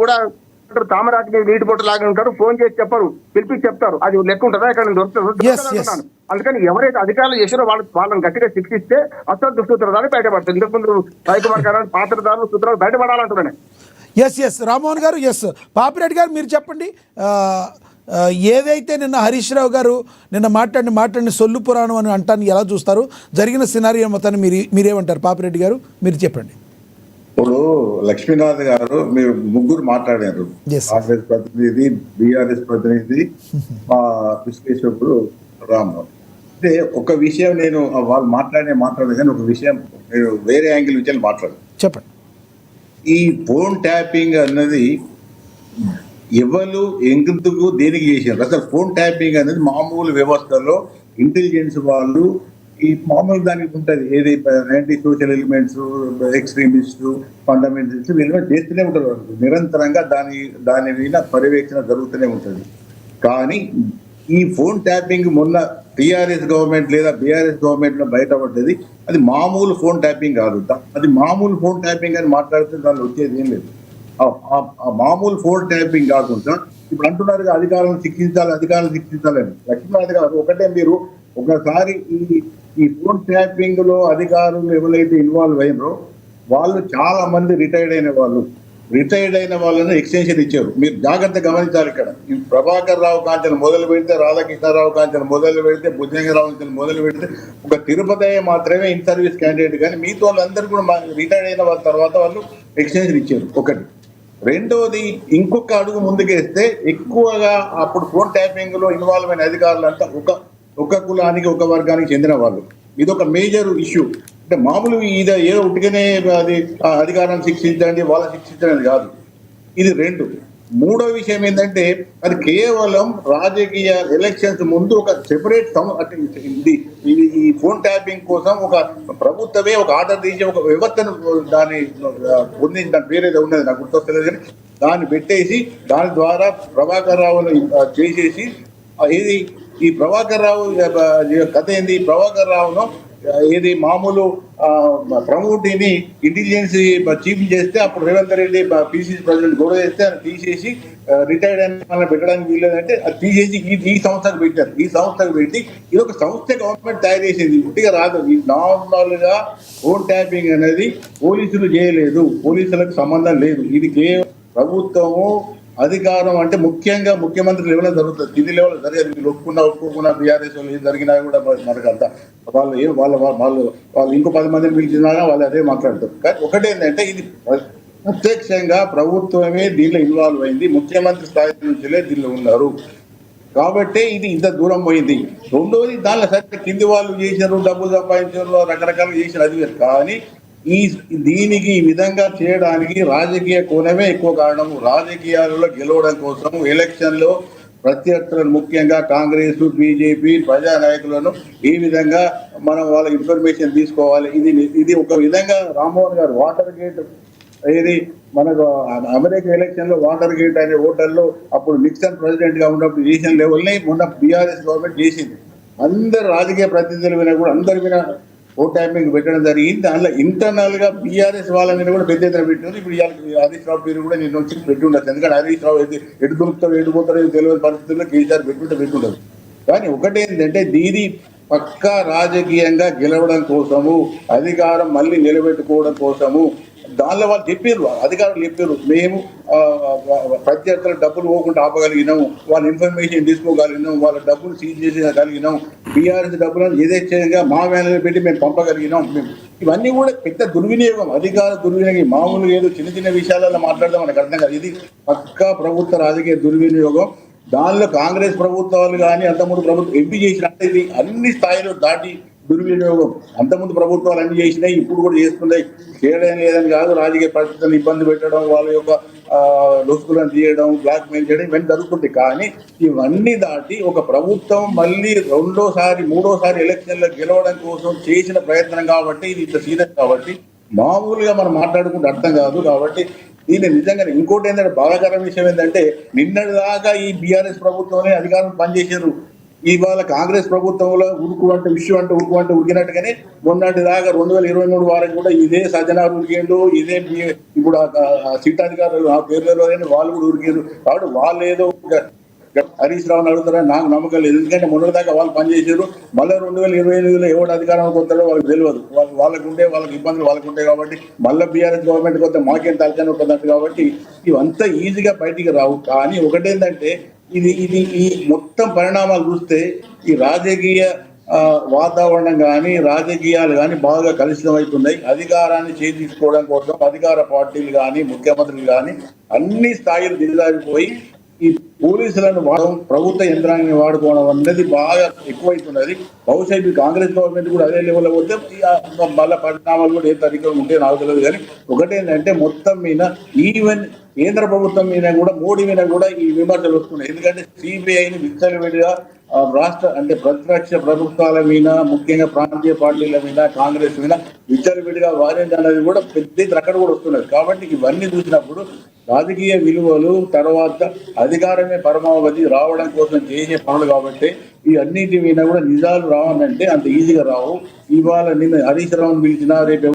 కూడా తామరాకి నీటి బొట్టు లాగా ఉంటారు, ఫోన్ చేసి చెప్పరు, పిలిపి చెప్తారు. అది లెక్క ఉంటుందా? ఇక్కడ దొరుకుతుంది. అందుకని ఎవరైతే అధికారులు చేసారో వాళ్ళని గట్టిగా శిక్షిస్తే అసలు దుష్సూత్రధారి బయటపడుతుంది. ఇంతకుముందు రవికుమార్ గారు పాత్రదారులు సూత్రాలు బయటపడాలంటున్నాను. ఎస్ రామ్మోహన్ గారు, పాపిరెడ్డి గారు మీరు చెప్పండి. ఏదైతే నిన్న హరీష్ రావు గారు నిన్న మాట్లాడిన సొల్లు పురాణం అని అంటాన్ని ఎలా చూస్తారు? జరిగిన సినారియో మొత్తాన్ని మీరేమంటారు? పాపిరెడ్డి గారు మీరు చెప్పండి. ఇప్పుడు లక్ష్మీనాథ్ గారు మీరు ముగ్గురు మాట్లాడారు, కాంగ్రెస్ ప్రతినిధి, బీఆర్ఎస్ ప్రతినిధి, మా విశ్లేషకుడు రామ్మోహన్. అంటే ఒక విషయం నేను వాళ్ళు మాట్లాడదు కానీ ఒక విషయం నేను వేరే యాంగిల్ నుంచి మాట్లాడు చెప్పండి. ఈ ఫోన్ ట్యాపింగ్ అన్నది ఎవరు ఎందుకు దేనికి చేశారు? అసలు ఫోన్ ట్యాపింగ్ అనేది మామూలు వ్యవస్థలో ఇంటెలిజెన్స్ వాళ్ళు ఈ మామూలు దానికి ఉంటుంది, ఏది anti social elements, extremist, fundamentalist వీళ్ళు చేస్తూనే ఉంటారు. నిరంతరంగా దాని మీద పర్యవేక్షణ జరుగుతూనే ఉంటుంది. కానీ ఈ ఫోన్ ట్యాపింగ్ మొన్న టీఆర్ఎస్ గవర్నమెంట్ లేదా బీఆర్ఎస్ గవర్నమెంట్ లో బయటపడ్డది. అది మామూలు ఫోన్ ట్యాపింగ్ కాదు. అది మామూలు ఫోన్ ట్యాపింగ్ అని మాట్లాడితే దానిలో వచ్చేది ఏం లేదు. ఆ మామూలు ఫోన్ ట్యాపింగ్ కాకుండా ఇప్పుడు అంటున్నారు అధికారులను శిక్షించాలని. లక్ష్మీనాథ్ గారు ఒకటే, మీరు ఒకసారి ఈ ఫోన్ ట్యాపింగ్ లో అధికారులు ఎవరైతే ఇన్వాల్వ్ అయినరో వాళ్ళు చాలా మంది రిటైర్డ్ అయిన వాళ్ళని ఎక్స్టెన్షన్ ఇచ్చారు. మీరు జాగ్రత్త గమనించాలి. ఇక్కడ ఈ ప్రభాకర్ రావు కాంచెలు మొదలు పెడితే, రాధాకృష్ణారావు కాంచెలు మొదలు పెడితే, భుజంగరావు కాంచెలు మొదలు పెడితే ఒక తిరుపతి మాత్రమే ఇన్ సర్వీస్ క్యాండిడేట్. కానీ మిగతా వాళ్ళందరూ కూడా రిటైర్డ్ అయిన వాళ్ళ తర్వాత వాళ్ళు ఎక్స్టెన్షన్ ఇచ్చారు. ఒకటి. రెండోది, ఇంకొక అడుగు ముందుకేస్తే ఎక్కువగా అప్పుడు ఫోన్ ట్యాపింగ్ లో ఇన్వాల్వ్ అయిన అధికారులు అంతా ఒక కులానికి, ఒక వర్గానికి చెందిన వాళ్ళు. ఇది ఒక మేజర్ ఇష్యూ. అంటే మామూలు ఇది ఏదో ఉట్టిగానే అది అధికారాన్ని శిక్షించండి, వాళ్ళని శిక్షించండి కాదు. ఇది రెండు. మూడో విషయం ఏంటంటే అది కేవలం రాజకీయ ఎలక్షన్స్ ముందు ఒక సెపరేట్ ఈ ఫోన్ ట్యాపింగ్ కోసం ఒక ప్రభుత్వమే ఒక ఆర్డర్ తీసి ఒక వ్యవస్థను దాని పేరేదో ఉన్నది నాకు గుర్తొస్తలేదు కానీ దాన్ని పెట్టేసి దాని ద్వారా ప్రభాకర్ రావును చేసేసి ఇది ఈ ప్రభాకర్ రావు కథ ఏంది, ప్రభాకర్ రావును ఏది మామూలు ప్రమోటిని ఇంటెలిజెన్స్ చీఫ్ చేస్తే అప్పుడు రేవంత్ రెడ్డి పిసిసి ప్రెసిడెంట్ గొడవ చేస్తే ఆయన తీసేసి రిటైర్డ్ అయిన పెట్టడానికి వీల్లేదంటే అది తీసేసి ఈ సంస్థకు పెట్టారు. ఈ సంస్థకు పెట్టి ఇది ఒక సంస్థ గవర్నమెంట్ తయారు చేసింది, ఉట్టిగా రాదు. ఈ నార్మల్ గా ఫోన్ ట్యాపింగ్ అనేది పోలీసులు చేయలేదు, పోలీసులకు సంబంధం లేదు. ఇది కేవలం ప్రభుత్వము అధికారం అంటే ముఖ్యంగా ముఖ్యమంత్రి లెవెల్లో జరుగుతుంది, కింది లెవెల్లో జరిగేది. మీరు ఒప్పుకోకుండా బీఆర్ఎస్ వాళ్ళు ఏం జరిగినా కూడా మనకంతా వాళ్ళు ఇంకో 10 మందిని పిలిచినా వాళ్ళు అదే మాట్లాడతారు. కానీ ఒకటేంటంటే ఇది ప్రత్యక్షంగా ప్రభుత్వమే దీనిలో ఇన్వాల్వ్ అయింది, ముఖ్యమంత్రి స్థాయి నుంచిలే దీనిలో ఉన్నారు కాబట్టి ఇది ఇంత దూరం పోయింది. రెండోది, దానిలో సరే కింది వాళ్ళు చేశారు, డబ్బులు సంపాదించారు, రకరకాలుగా చేశారు, అది కానీ దీనికి ఈ విధంగా చేయడానికి రాజకీయ కోణమే ఎక్కువ కారణం. రాజకీయాలలో గెలవడం కోసం ఎలక్షన్ లో ప్రత్యర్థులను ముఖ్యంగా కాంగ్రెస్, బీజేపీ, ప్రజా నాయకులను ఈ విధంగా మనం వాళ్ళ ఇన్ఫర్మేషన్ తీసుకోవాలి. ఇది ఒక విధంగా రామ్మోహన్ గారు వాటర్ గేట్ ఏది మనకు అమెరికా ఎలక్షన్ లో వాటర్ గేట్ అనే హోటల్లో అప్పుడు నిక్సన్ ప్రెసిడెంట్ గా ఉన్నప్పుడు నేషనల్ లెవెల్ని మొన్న బీఆర్ఎస్ గవర్నమెంట్ చేసింది. అందరు రాజకీయ ప్రతినిధుల మీద కూడా అందరి మీద ఫోన్ ట్యాపింగ్ పెట్టడం జరిగింది. దానిలో ఇంటర్నల్ గా బీఆర్ఎస్ వాళ్ళ మీద కూడా పెద్ద ఎత్తున పెట్టింది. ఇప్పుడు హరీష్ రావు పేరు కూడా నేను వచ్చి పెట్టి ఉండదు, ఎందుకంటే హరీష్ రావు ఎటు దొరుకుతారు ఎటు పోతారో తెలియని పరిస్థితుల్లో కేసీఆర్ పెట్టుండదు. కానీ ఒకటేంటంటే దీని పక్కా రాజకీయంగా గెలవడం కోసము, అధికారం మళ్ళీ నిలబెట్టుకోవడం కోసము దానిలో వాళ్ళు చెప్పారు, అధికారులు చెప్పారు, మేము ప్రత్యర్థుల డబ్బులు పోకుండా ఆపగలిగినాము, వాళ్ళ ఇన్ఫర్మేషన్ తీసుకోగలిగినాం, వాళ్ళ డబ్బులు సీజ్ చేసేయగలిగినాం, బీఆర్ఎస్ డబ్బులను యథేచ్ఛంగా మా వ్యాన్లో పెట్టి మేము పంపగలిగినాం. ఇవన్నీ కూడా పెద్ద దుర్వినియోగం, అధికార దుర్వినియోగం. మామూలుగా ఏదో చిన్న విషయాలలో మాట్లాడదాం మనకు అర్థం కాదు. ఇది పక్కా ప్రభుత్వ రాజకీయ దుర్వినియోగం. దానిలో కాంగ్రెస్ ప్రభుత్వాలు కానీ అంతకుముందు ప్రభుత్వం ఎంపీ చేసినట్టు ఇది అన్ని స్థాయిలో దాటి దుర్వినియోగం. అంతకుముందు ప్రభుత్వాలు అన్ని చేసినాయి, ఇప్పుడు కూడా చేస్తున్నాయి. చేయడం లేదని కాదు, రాజకీయ పరిస్థితులను ఇబ్బంది పెట్టడం, వాళ్ళ యొక్క లొసుగులను తీయడం, బ్లాక్ మెయిల్ చేయడం ఇవన్నీ జరుగుతుంది. కానీ ఇవన్నీ దాటి ఒక ప్రభుత్వం మళ్ళీ రెండోసారి మూడోసారి ఎలక్షన్లో గెలవడం కోసం చేసిన ప్రయత్నం కాబట్టి ఇది ఇంత సీరియస్ కాబట్టి మామూలుగా మనం మాట్లాడుకుంటే అర్థం కాదు. కాబట్టి దీన్ని నిజంగా ఇంకోటి ఏంటంటే బాధాకరమైన విషయం ఏంటంటే నిన్నటిదాకా ఈ బీఆర్ఎస్ ప్రభుత్వంలో అధికారులు పనిచేశారు. ఇవాళ కాంగ్రెస్ ప్రభుత్వంలో ఉరుకు అంటే విషయం అంటే ఉరికినట్టుగానే మొన్నటి దాకా 2023 వారం కూడా ఇదే సజ్జనార్ ఉరికిండు, ఇదే ఇప్పుడు సీటాధికారులు ఆ పేర్లలో వాళ్ళు కూడా ఉరికిండు. కాబట్టి వాళ్ళు ఏదో హరీష్ రావుని అడుగుతారని నాకు నమ్మకం లేదు. ఎందుకంటే మొన్నటిదాకా వాళ్ళు పనిచేసారు. మళ్ళీ 2028లో ఎవరు అధికారంలోకి వస్తాడో వాళ్ళకి తెలియదు. వాళ్ళకి ఇబ్బందులు వాళ్ళకు ఉంటాయి. కాబట్టి మళ్ళీ బీఆర్ఎస్ గవర్నమెంట్కి వస్తే మాకేం తలకాయ ఉంటుందంట. కాబట్టి ఇవంతా ఈజీగా బయటికి రావు. కానీ ఒకటేంటంటే ఈ మొత్తం పరిణామాలు చూస్తే ఈ రాజకీయ వాతావరణం కానీ రాజకీయాలు కానీ బాగా కలుషితమవుతున్నాయి. అధికారాన్ని చేజించుకోవడం కోసం అధికార పార్టీలు కానీ ముఖ్యమంత్రులు కానీ అన్ని స్థాయిలు దిగజారిపోయి ఈ పోలీసులను వాడడం, ప్రభుత్వ యంత్రాంగాన్ని వాడుకోవడం అనేది బాగా ఎక్కువైతున్నది. బహుశా ఇప్పుడు కాంగ్రెస్ గవర్నమెంట్ కూడా అదే లెవెల్లో పోతే మళ్ళీ పరిణామాలు కూడా ఏ తరిగా ఉంటే నాకు తెలియదు. కానీ ఒకటేంటంటే మొత్తం మీద ఈవెన్ కేంద్ర ప్రభుత్వం మీద కూడా మోడీ మీద కూడా ఈ విమర్శలు వస్తున్నాయి. ఎందుకంటే సిబిఐని విచ్చలవిడిగా రాష్ట్ర అంటే ప్రతిపక్ష ప్రభుత్వాల మీద ముఖ్యంగా ప్రాంతీయ పార్టీల మీద కాంగ్రెస్ మీద విచ్చలవిడిగా వారిందన్నది కూడా పెద్ద అక్కడ కూడా వస్తున్నది. కాబట్టి ఇవన్నీ చూసినప్పుడు రాజకీయ విలువలు తర్వాత అధికారమే పరమావధి రావడం కోసం చేసే పనులు. కాబట్టి ఈ అన్నిటి మీద కూడా నిజాలు రావాలంటే అంత ఈజీగా రావు. ఇవాళ నిన్న హరీష్ రావుని పిలిచినా రేపు